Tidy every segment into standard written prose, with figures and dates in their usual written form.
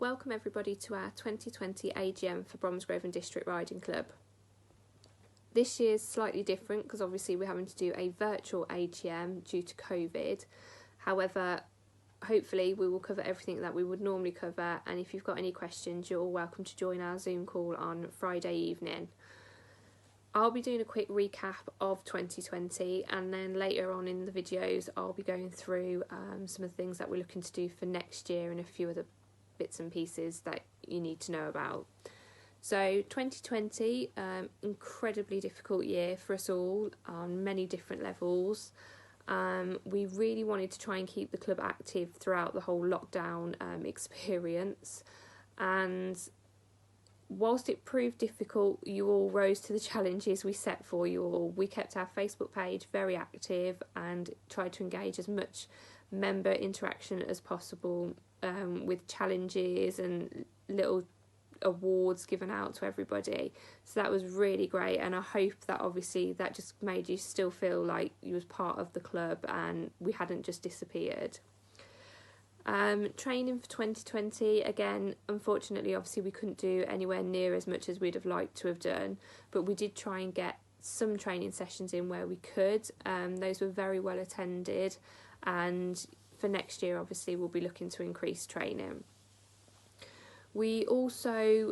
welcome everybody to our 2020 AGM for Bromsgrove and District Riding Club. This year's slightly different because obviously we're having to do a virtual AGM due to COVID. However, hopefully we will cover everything that we would normally cover, and if you've got any questions you're all welcome to join our Zoom call on Friday evening. I'll be doing a quick recap of 2020, and then later on in the videos I'll be going through some of the things that we're looking to do for next year and a few other bits and pieces that you need to know about. So 2020, incredibly difficult year for us all on many different levels. We really wanted to try and keep the club active throughout the whole lockdown experience, and whilst it proved difficult, you all rose to the challenges we set for you all. We kept our Facebook page very active and tried to engage as much member interaction as possible, with challenges and little awards given out to everybody. So that was really great, and I hope that obviously that just made you still feel like you was part of the club and we hadn't just disappeared. Training for 2020, again, unfortunately, obviously we couldn't do anywhere near as much as we'd have liked to have done, but we did try and get some training sessions in where we could. Those were very well attended, and for next year obviously we'll be looking to increase training. We also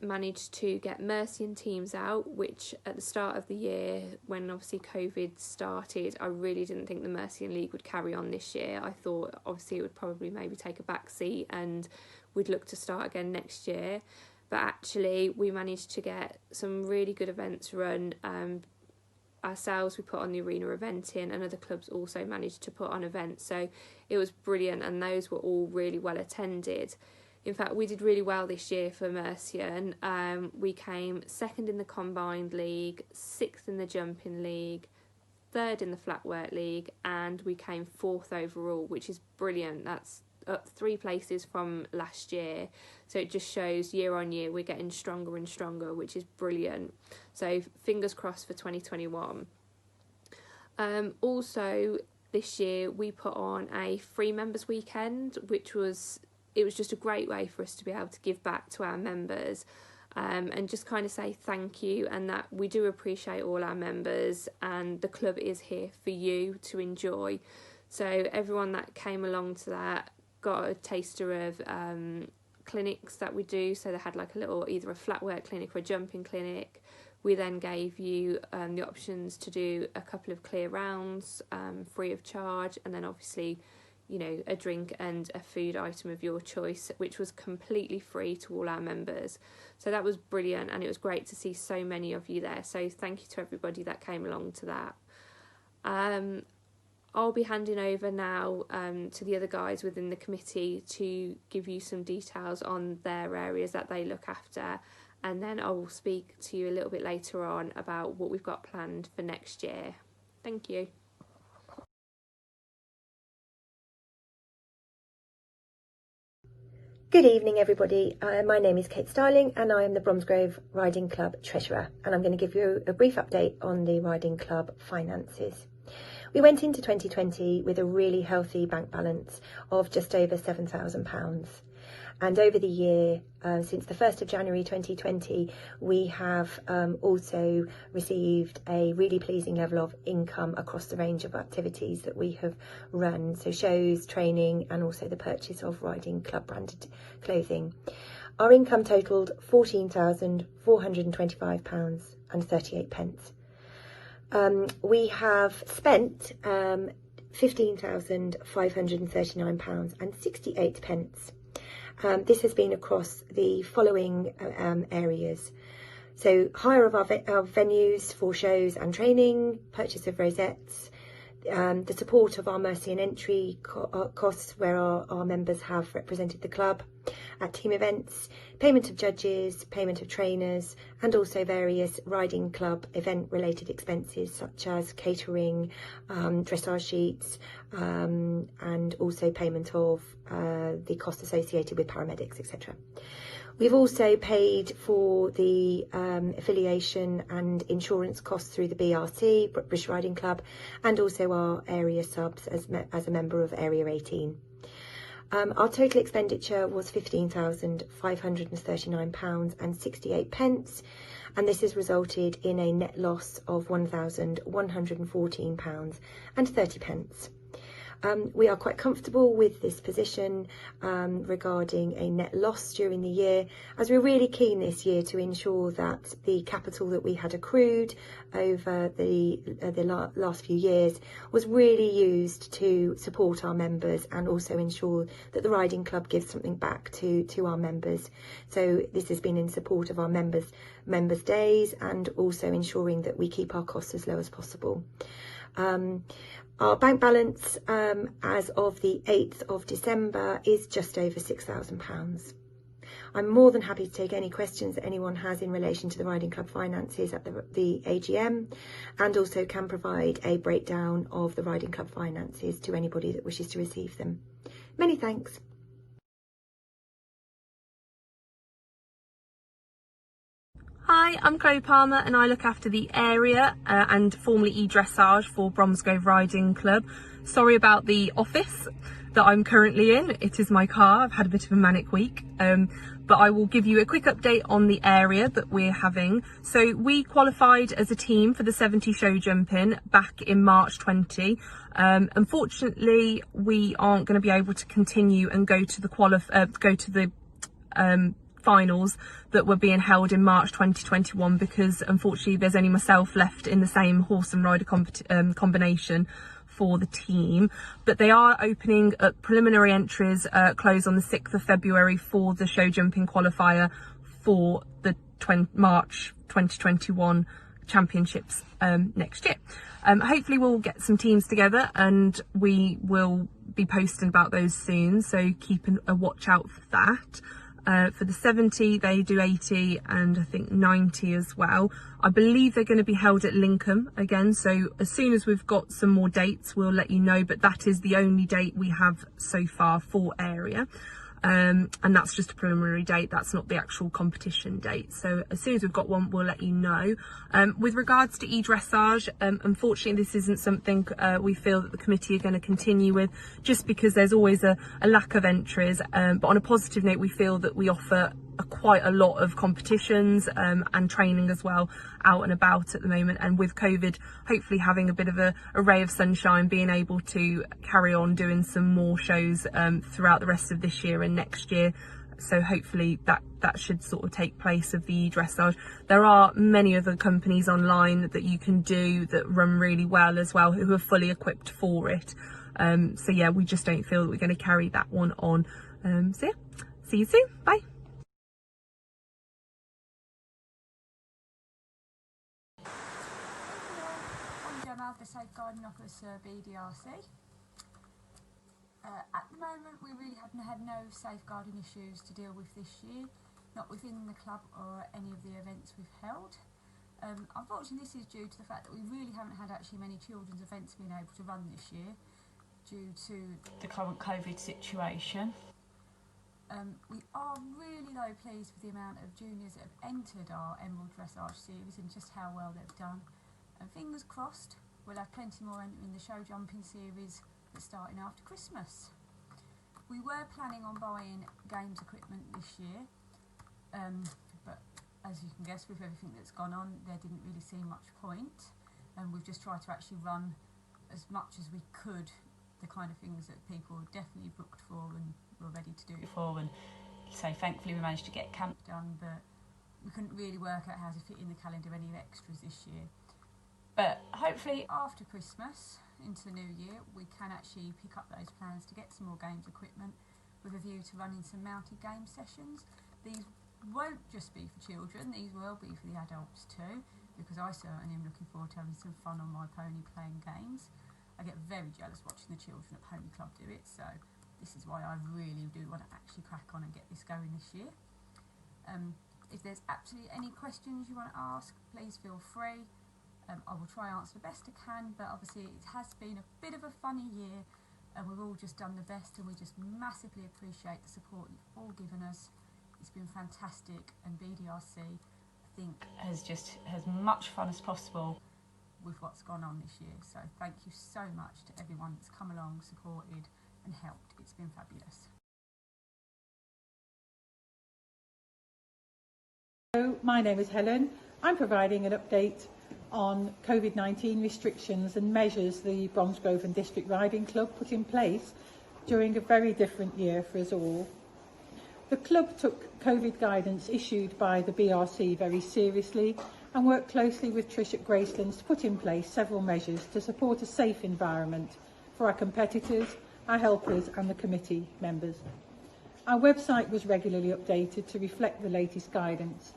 managed to get Mercian teams out, which at the start of the year, when obviously COVID started, I really didn't think the Mercian League would carry on this year. I thought obviously it would probably maybe take a back seat and we'd look to start again next year. But actually we managed to get some really good events run. Ourselves, we put on the arena eventing, and other clubs also managed to put on events. So it was brilliant, and those were all really well attended. In fact, we did really well this year for Mercian. We came second in the Combined League, sixth in the Jumping League, third in the Flatwork League, and we came fourth overall, which is brilliant. That's up 3 places from last year. So it just shows year on year we're getting stronger and stronger, which is brilliant. So fingers crossed for 2021. Also, this year we put on a free members weekend, which was just a great way for us to be able to give back to our members, and just kind of say thank you, and that we do appreciate all our members and the club is here for you to enjoy. So everyone that came along to that got a taster of clinics that we do. So they had like a little, either a flatwork clinic or a jumping clinic. We then gave you the options to do a couple of clear rounds free of charge, and then obviously, you know, a drink and a food item of your choice, which was completely free to all our members. So that was brilliant, and it was great to see so many of you there. So thank you to everybody that came along to that. I'll be handing over now to the other guys within the committee to give you some details on their areas that they look after, and then I will speak to you a little bit later on about what we've got planned for next year. Thank you. Good evening everybody, my name is Kate Starling and I am the Bromsgrove Riding Club Treasurer, and I'm going to give you a brief update on the Riding Club finances. We went into 2020 with a really healthy bank balance of just over £7,000, and over the year, since the 1st of January 2020, we have also received a really pleasing level of income across the range of activities that we have run, so shows, training, and also the purchase of Riding Club branded clothing. Our income totalled £14,425.38. We have spent £15,539.68. This has been across the following areas. So hire of our venues for shows and training, purchase of rosettes, the support of our Mercian entry costs where our members have represented the club at team events, payment of judges, payment of trainers, and also various riding club event related expenses such as catering, dressage sheets, and also payment of the cost associated with paramedics, etc. We've also paid for the affiliation and insurance costs through the BDRC, British Riding Club, and also our area subs as a member of Area 18. Our total expenditure was £15,539.68, and this has resulted in a net loss of £1,114.30. We are quite comfortable with this position regarding a net loss during the year, as we're really keen this year to ensure that the capital that we had accrued over the last few years was really used to support our members and also ensure that the riding club gives something back to our members. So this has been in support of our members' days and also ensuring that we keep our costs as low as possible. Our bank balance as of the 8th of December is just over £6,000. I'm more than happy to take any questions that anyone has in relation to the riding club finances at the AGM, and also can provide a breakdown of the riding club finances to anybody that wishes to receive them. Many thanks. Hi, I'm Chloe Palmer and I look after the area and formerly E Dressage for Bromsgrove Riding Club. Sorry about the office that I'm currently in. It is my car. I've had a bit of a manic week, but I will give you a quick update on the area that we're having. So we qualified as a team for the 70 show jumping back in March 20. Unfortunately, we aren't going to be able to continue and go to the finals that were being held in March 2021 because unfortunately there's only myself left in the same horse and rider combination for the team. But they are opening up preliminary entries, close on the 6th of February for the show jumping qualifier for the March 2021 championships next year. Hopefully we'll get some teams together and we will be posting about those soon, so keep a watch out for that. For the 70, they do 80 and I think 90 as well. I believe they're going to be held at Lincoln again, so as soon as we've got some more dates, we'll let you know, but that is the only date we have so far for area. And that's just a preliminary date, that's not the actual competition date. So as soon as we've got one, we'll let you know. With regards to E Dressage, unfortunately this isn't something we feel that the committee are going to continue with, just because there's always a lack of entries. But on a positive note, we feel that we offer quite a lot of competitions and training as well out and about at the moment, and with COVID hopefully having a bit of a ray of sunshine, being able to carry on doing some more shows throughout the rest of this year and next year. So hopefully that should sort of take place of the dressage. There are many other companies online that you can do that run really well as well, who are fully equipped for it. So yeah, we just don't feel that we're going to carry that one on. So yeah, see you soon, bye. Gemma, the Safeguarding Officer BDRC. At the moment we really haven't had no safeguarding issues to deal with this year, not within the club or any of the events we've held. Unfortunately this is due to the fact that we really haven't had actually many children's events being able to run this year due to the current COVID situation. We are really though pleased with the amount of juniors that have entered our Emerald Dressage series and just how well they've done. And fingers crossed, we'll have plenty more entering the show jumping series that's starting after Christmas. We were planning on buying games equipment this year, but as you can guess, with everything that's gone on, there didn't really seem much point, and we've just tried to actually run as much as we could the kind of things that people definitely booked for and were ready to do it for. And so thankfully we managed to get camp done, but we couldn't really work out how to fit in the calendar any extras this year. But hopefully after Christmas into the new year we can actually pick up those plans to get some more games equipment with a view to running some mounted game sessions. These won't just be for children, these will be for the adults too, because I certainly am looking forward to having some fun on my pony playing games. I get very jealous watching the children at Pony Club do it, so this is why I really do want to actually crack on and get this going this year. If there's absolutely any questions you want to ask, please feel free. I will try and answer the best I can, but obviously it has been a bit of a funny year and we've all just done the best, and we just massively appreciate the support you've all given us. It's been fantastic, and BDRC I think has much fun as possible with what's gone on this year. So thank you so much to everyone that's come along, supported and helped. It's been fabulous. My name is Helen. I'm providing an update on COVID-19 restrictions and measures the Bromsgrove and District Riding Club put in place during a very different year for us all. The club took COVID guidance issued by the BDRC very seriously and worked closely with Trish at Gracelands to put in place several measures to support a safe environment for our competitors, our helpers and the committee members. Our website was regularly updated to reflect the latest guidance,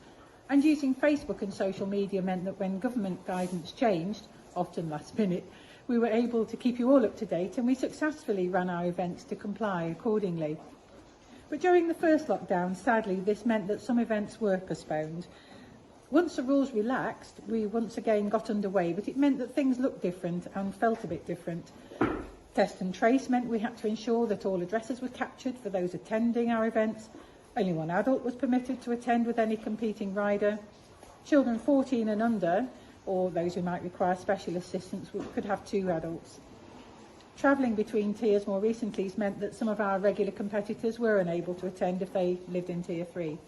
and using Facebook and social media meant that when government guidance changed, often last minute, we were able to keep you all up to date, and we successfully ran our events to comply accordingly. But during the first lockdown, sadly, this meant that some events were postponed. Once the rules relaxed, we once again got underway, but it meant that things looked different and felt a bit different. Test and trace meant we had to ensure that all addresses were captured for those attending our events. Only one adult was permitted to attend with any competing rider. Children 14 and under, or those who might require special assistance, could have 2 adults. Travelling between tiers more recently has meant that some of our regular competitors were unable to attend if they lived in Tier 3.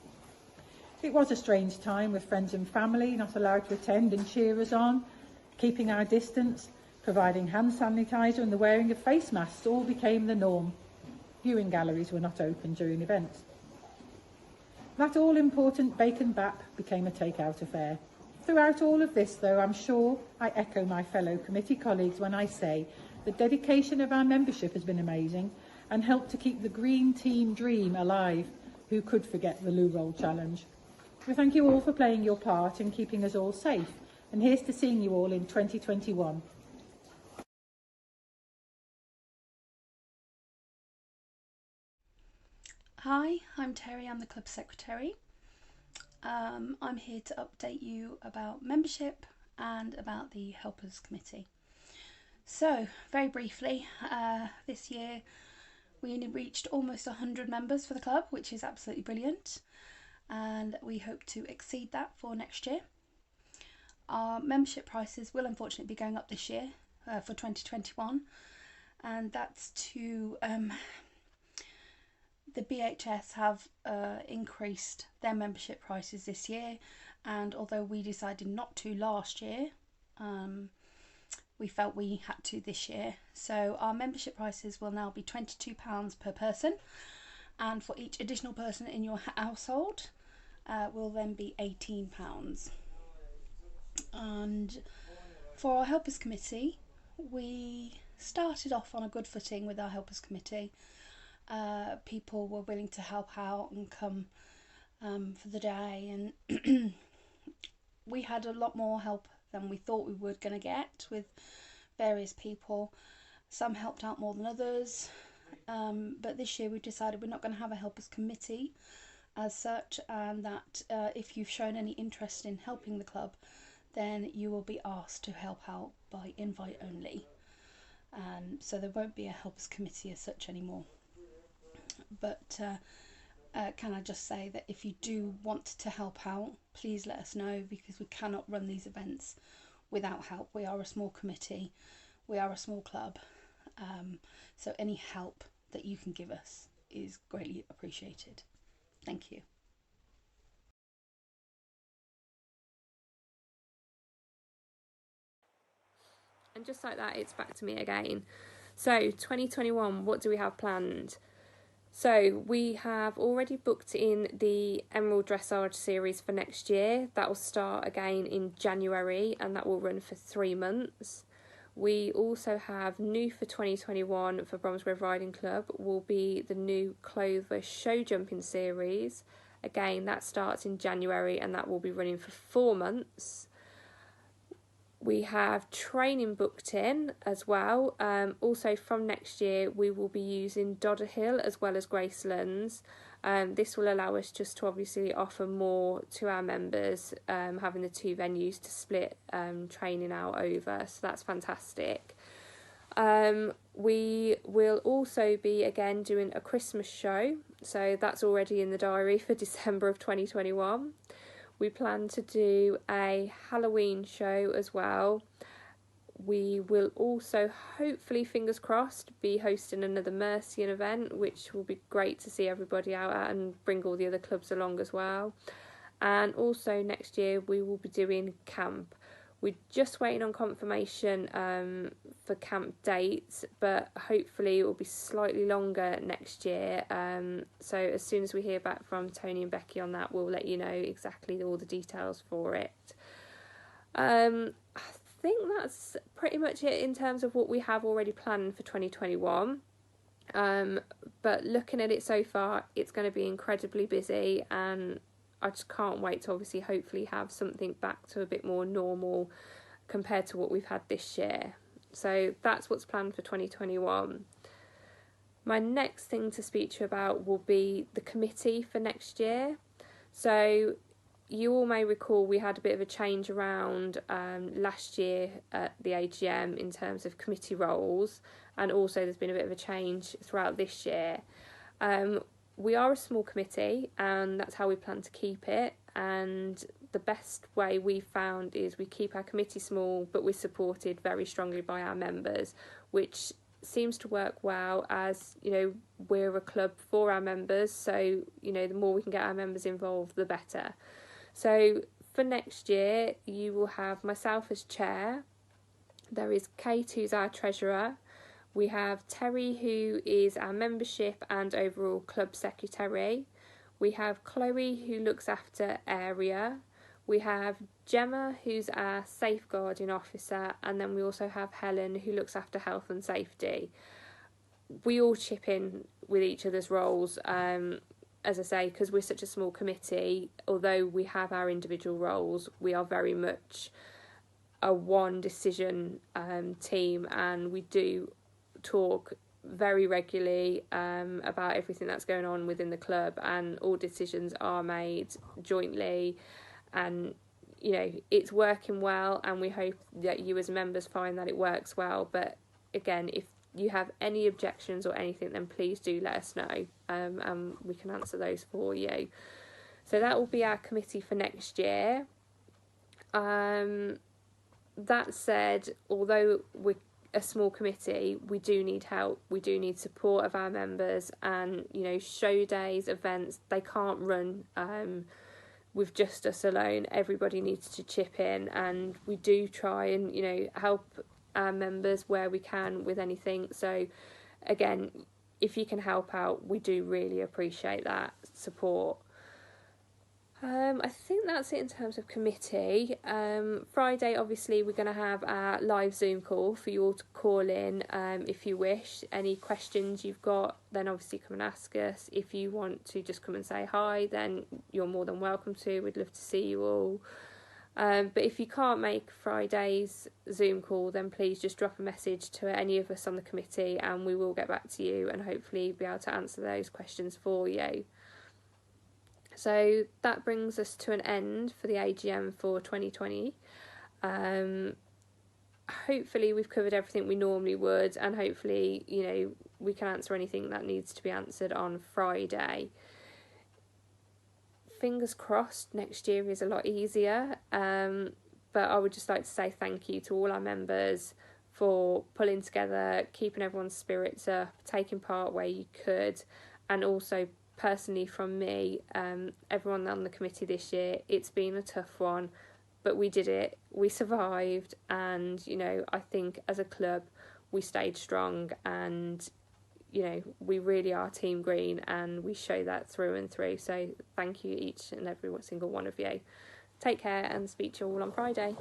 It was a strange time with friends and family not allowed to attend and cheer us on. Keeping our distance, providing hand sanitizer and the wearing of face masks all became the norm. Viewing galleries were not open during events. That all-important bacon bap became a take-out affair. Throughout all of this, though, I'm sure I echo my fellow committee colleagues when I say the dedication of our membership has been amazing and helped to keep the green team dream alive. Who could forget the loo roll challenge? We thank you all for playing your part and keeping us all safe. And here's to seeing you all in 2021. Hi, I'm Terrie, I'm the club secretary. I'm here to update you about membership and about the helpers committee. So, very briefly, this year we reached almost 100 members for the club, which is absolutely brilliant, and we hope to exceed that for next year. Our membership prices will unfortunately be going up this year for 2021, and that's to the BHS have increased their membership prices this year, and although we decided not to last year, we felt we had to this year. So our membership prices will now be £22 per person, and for each additional person in your household will then be £18. And for our helpers committee, we started off on a good footing with our helpers committee. People were willing to help out and come for the day, and we had a lot more help than we thought we were going to get with various people. Some helped out more than others, but this year we decided we're not going to have a helpers committee as such, and that if you've shown any interest in helping the club, then you will be asked to help out by invite only, so there won't be a helpers committee as such anymore. But can I just say that if you do want to help out, please let us know, because we cannot run these events without help. We are a small committee, we are a small club, so any help that you can give us is greatly appreciated. Thank you. And just like that, it's back to me again. So 2021, what do we have planned? So we have already booked in the Emerald Dressage series for next year. That will start again in January, and that will run for 3 months. We also have new for 2021 for Bromsgrove Riding Club will be the new Clover show jumping series. Again, that starts in January and that will be running for 4 months. We have training booked in as well. Also from next year, we will be using Dodderhill as well as Gracelands. This will allow us just to obviously offer more to our members, having the 2 venues to split training out over. So that's fantastic. We will also be again doing a Christmas show. So that's already in the diary for December of 2021. We plan to do a Halloween show as well. We will also, hopefully, fingers crossed, be hosting another Mercian event, which will be great to see everybody out at and bring all the other clubs along as well. And also next year we will be doing camp. We're just waiting on confirmation for camp dates, but hopefully it will be slightly longer next year. So as soon as we hear back from Tony and Becky on that, we'll let you know exactly all the details for it. I think that's pretty much it in terms of what we have already planned for 2021. But looking at it so far, it's going to be incredibly busy, and I just can't wait to obviously hopefully have something back to a bit more normal compared to what we've had this year. So that's what's planned for 2021. My next thing to speak to you about will be the committee for next year. So you all may recall we had a bit of a change around last year at the AGM in terms of committee roles, and also there's been a bit of a change throughout this year. We are a small committee, and that's how we plan to keep it, and the best way we've found is we keep our committee small, but we're supported very strongly by our members, which seems to work well, as you know, we're a club for our members, so you know, the more we can get our members involved, the better. So for next year, you will have myself as chair. There is Kate, who's our treasurer. We have Terrie, who is our membership and overall club secretary. We have Chloe, who looks after area. We have Gemma, who's our safeguarding officer, and then we also have Helen, who looks after health and safety. We all chip in with each other's roles, as I say, because we're such a small committee. Although we have our individual roles, we are very much a one decision team, and we do talk very regularly about everything that's going on within the club, and all decisions are made jointly, and you know, it's working well, and we hope that you as members find that it works well. But again, if you have any objections or anything, then please do let us know, and we can answer those for you. So that will be our committee for next year. That said, although we're a small committee, we do need help, we do need support of our members, and you know, show days, events, they can't run with just us alone. Everybody needs to chip in, and we do try and, you know, help our members where we can with anything. So again, if you can help out, we do really appreciate that support. I think that's it in terms of committee. Friday, obviously, we're going to have our live Zoom call for you all to call in if you wish. Any questions you've got, then obviously come and ask us. If you want to just come and say hi, then you're more than welcome to. We'd love to see you all. But if you can't make Friday's Zoom call, then please just drop a message to any of us on the committee, and we will get back to you and hopefully be able to answer those questions for you. So that brings us to an end for the AGM for 2020. Hopefully we've covered everything we normally would, and hopefully, you know, we can answer anything that needs to be answered on Friday. Fingers crossed next year is a lot easier, but I would just like to say thank you to all our members for pulling together, keeping everyone's spirits up, taking part where you could, and also personally from me, everyone on the committee this year, it's been a tough one, but we did it, we survived, and you know, I think as a club we stayed strong, and you know, we really are Team Green, and we show that through and through. So thank you each and every single one of you. Take care, and speak to you all on Friday.